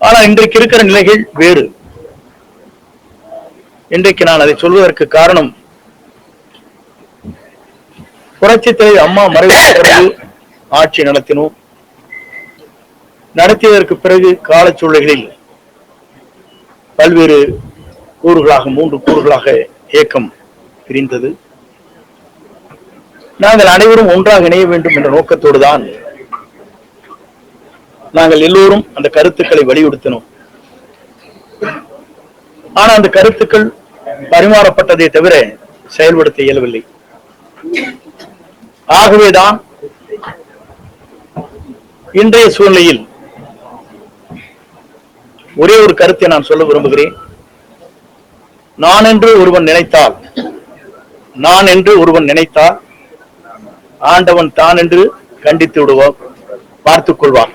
ஆனா இன்றைக்கு இருக்கிற நிலைகள் வேறு. இன்றைக்கு நான் அதை சொல்வதற்கு காரணம், புரட்சித் தலைவர் அம்மா மறைவுக்கு பிறகு ஆட்சி நடத்தினோம். நடத்தியதற்கு பிறகு காலச்சூழல்களில் பல்வேறு கூறுகளாக, 3 கூறுகளாக இயக்கம் பிரிந்தது. நாங்கள் அனைவரும் ஒன்றாக இணைய வேண்டும் என்ற நோக்கத்தோடு தான் நாங்கள் எல்லோரும் அந்த கருத்துக்களை வலியுறுத்தினோம். ஆனா அந்த கருத்துக்கள் பரிமாறப்பட்டதை தவிர செயல்படுத்த இயலவில்லை. ஆகவேதான் இன்றைய சூழ்நிலையில் ஒரே ஒரு கருத்தை நான் சொல்ல விரும்புகிறேன். நான் என்று ஒருவன் நினைத்தால் ஆண்டவன் தான் என்று கண்டித்து விடுவார், பார்த்துக் கொள்வார்.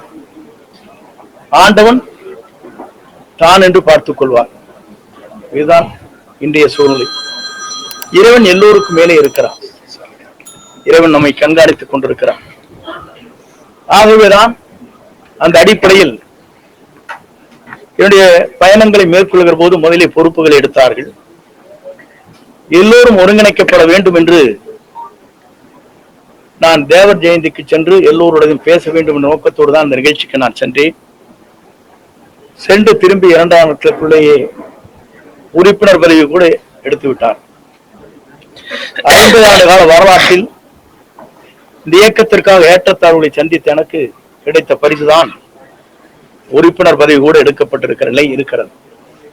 ஆண்டவன் தான் என்று பார்த்துக் கொள்வார். இதுதான் இன்றைய சூழ்நிலை. இறைவன் எல்லோருக்கும் மேலே இருக்கிறார். இறைவன் நம்மை கண்காணித்துக் கொண்டிருக்கிறார். ஆகவேதான் அந்த அடிப்படையில் என்னுடைய பயணங்களை மேற்கொள்கிற போது முதலில் பொறுப்புகளை எடுத்தார்கள். எல்லோரும் ஒருங்கிணைக்கப்பட வேண்டும் என்று நான் தேவர் ஜெயந்திக்கு சென்று எல்லோருடையும் பேச வேண்டும் என்ற நோக்கத்தோடு தான் அந்த நிகழ்ச்சிக்கு நான் சென்றேன். சென்று திரும்பி 2ஆம் நாட்களுக்குள்ளேயே உறுப்பினர் பதவி கூட எடுத்து விட்டார். 50 ஆண்டு கால வரலாற்றில் இந்த இயக்கத்திற்காக ஏற்றத்தாழ்வுகளை சந்தித்த எனக்கு கிடைத்த பரிசுதான் உறுப்பினர் பதவி கூட எடுக்கப்பட்டிருக்கிற நிலை இருக்கிறது.